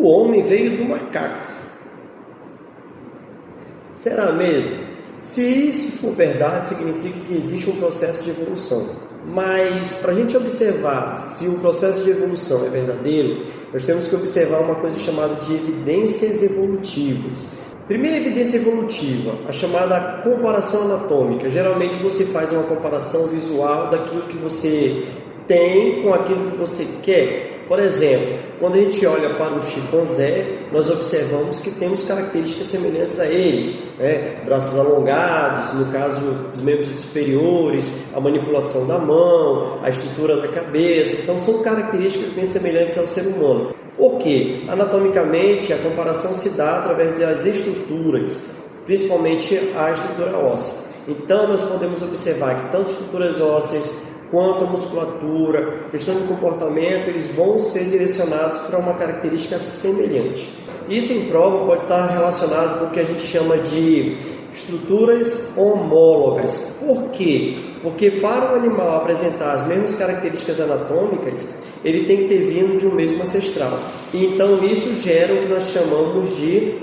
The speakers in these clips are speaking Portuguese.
o homem veio do macaco. Será mesmo? Se isso for verdade, significa que existe um processo de evolução. Mas, para a gente observar se o processo de evolução é verdadeiro, nós temos que observar uma coisa chamada de evidências evolutivas. Primeira evidência evolutiva, a chamada comparação anatômica. Geralmente você faz uma comparação visual daquilo que você tem com aquilo que você quer. Por exemplo, quando a gente olha para o chimpanzé, nós observamos que temos características semelhantes a eles, né? Braços alongados, no caso os membros superiores, a manipulação da mão, a estrutura da cabeça. Então são características bem semelhantes ao ser humano. Por quê? Anatomicamente, a comparação se dá através das estruturas, principalmente a estrutura óssea. Então nós podemos observar que tanto estruturas ósseas quanto a musculatura, questão de comportamento, eles vão ser direcionados para uma característica semelhante. Isso em prova pode estar relacionado com o que a gente chama de estruturas homólogas. Por quê? Porque para o animal apresentar as mesmas características anatômicas, ele tem que ter vindo de um mesmo ancestral. E então isso gera o que nós chamamos de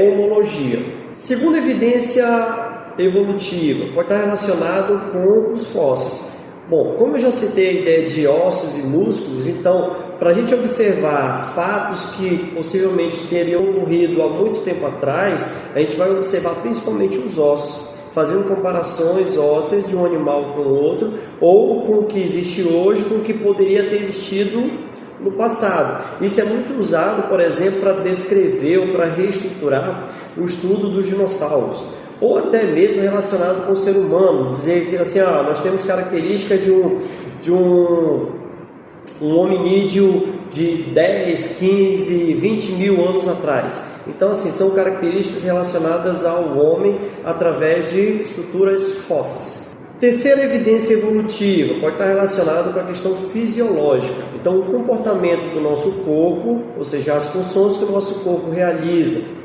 homologia. Segunda evidência evolutiva, pode estar relacionado com os fósseis. Bom, como eu já citei a ideia de ossos e músculos, então, para a gente observar fatos que possivelmente teriam ocorrido há muito tempo atrás, a gente vai observar principalmente os ossos, fazendo comparações ósseas de um animal com o outro, ou com o que existe hoje com o que poderia ter existido no passado. Isso é muito usado, por exemplo, para descrever ou para reestruturar o estudo dos dinossauros, ou até mesmo relacionado com o ser humano, dizer que assim, nós temos características de um hominídeo de 10, 15, 20 mil anos atrás. Então, assim, são características relacionadas ao homem através de estruturas fósseis. Terceira evidência evolutiva pode estar relacionada com a questão fisiológica. Então, o comportamento do nosso corpo, ou seja, as funções que o nosso corpo realiza,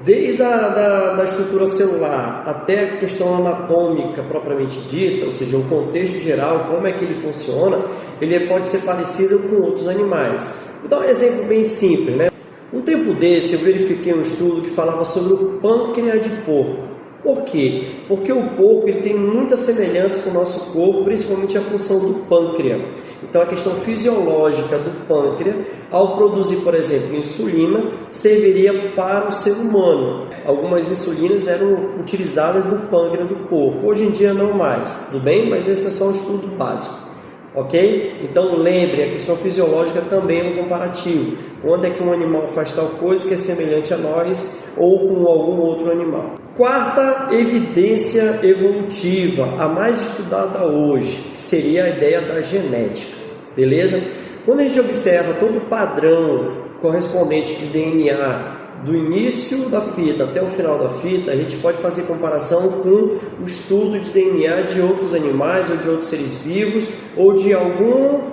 desde a estrutura celular até a questão anatômica propriamente dita, ou seja, o contexto geral, como é que ele funciona, ele pode ser parecido com outros animais. Vou dar um exemplo bem simples, né? Um tempo desse eu verifiquei um estudo que falava sobre o pâncreas de porco. Por quê? Porque o porco ele tem muita semelhança com o nosso corpo, principalmente a função do pâncreas. Então, a questão fisiológica do pâncreas, ao produzir, por exemplo, insulina, serviria para o ser humano. Algumas insulinas eram utilizadas no pâncreas do porco. Hoje em dia não mais, tudo bem? Mas esse é só um estudo básico. Ok? Então lembre, a questão fisiológica também é um comparativo. Quando é que um animal faz tal coisa que é semelhante a nós ou com algum outro animal? Quarta evidência evolutiva, a mais estudada hoje, que seria a ideia da genética. Beleza? Quando a gente observa todo o padrão correspondente de DNA do início da fita até o final da fita, a gente pode fazer comparação com o estudo de DNA de outros animais ou de outros seres vivos ou de alguma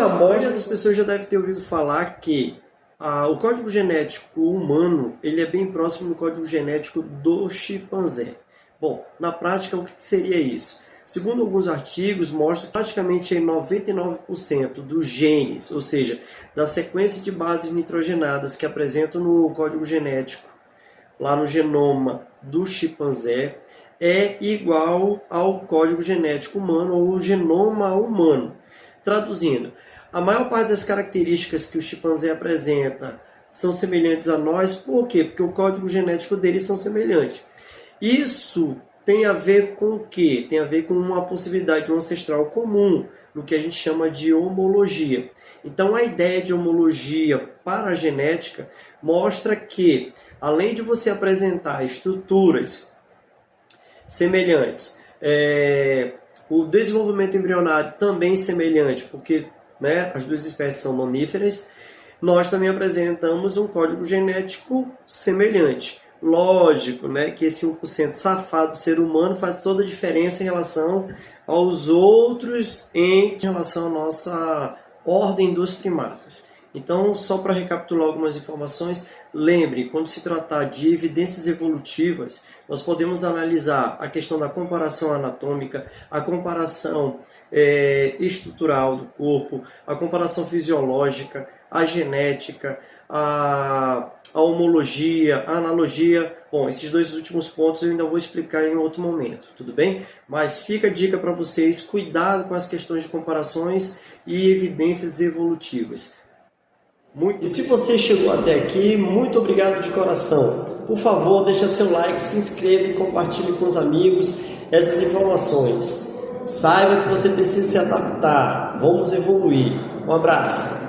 amostra. As pessoas já devem ter ouvido falar que o código genético humano ele é bem próximo do código genético do chimpanzé. Bom, na prática, o que seria isso? Segundo alguns artigos, mostra que praticamente 99% dos genes, ou seja, da sequência de bases nitrogenadas que apresentam no código genético, lá no genoma do chimpanzé, é igual ao código genético humano ou genoma humano. Traduzindo, a maior parte das características que o chimpanzé apresenta são semelhantes a nós, por quê? Porque o código genético deles são semelhantes. Isso tem a ver com o quê? Tem a ver com uma possibilidade de um ancestral comum, no que a gente chama de homologia. Então, a ideia de homologia para a genética mostra que, além de você apresentar estruturas semelhantes, o desenvolvimento embrionário também semelhante, porque as duas espécies são mamíferas, nós também apresentamos um código genético semelhante. Lógico, que esse 1% safado do ser humano faz toda a diferença em relação aos outros em relação à nossa ordem dos primatas. Então, só para recapitular algumas informações, lembre, quando se tratar de evidências evolutivas, nós podemos analisar a questão da comparação anatômica, a comparação estrutural do corpo, a comparação fisiológica, a genética, a homologia, a analogia. Bom, esses dois últimos pontos eu ainda vou explicar em outro momento, tudo bem? Mas fica a dica para vocês, cuidado com as questões de comparações e evidências evolutivas. E se você chegou até aqui, muito obrigado de coração. Por favor, deixa seu like, se inscreva e compartilhe com os amigos essas informações. Saiba que você precisa se adaptar. Vamos evoluir. Um abraço.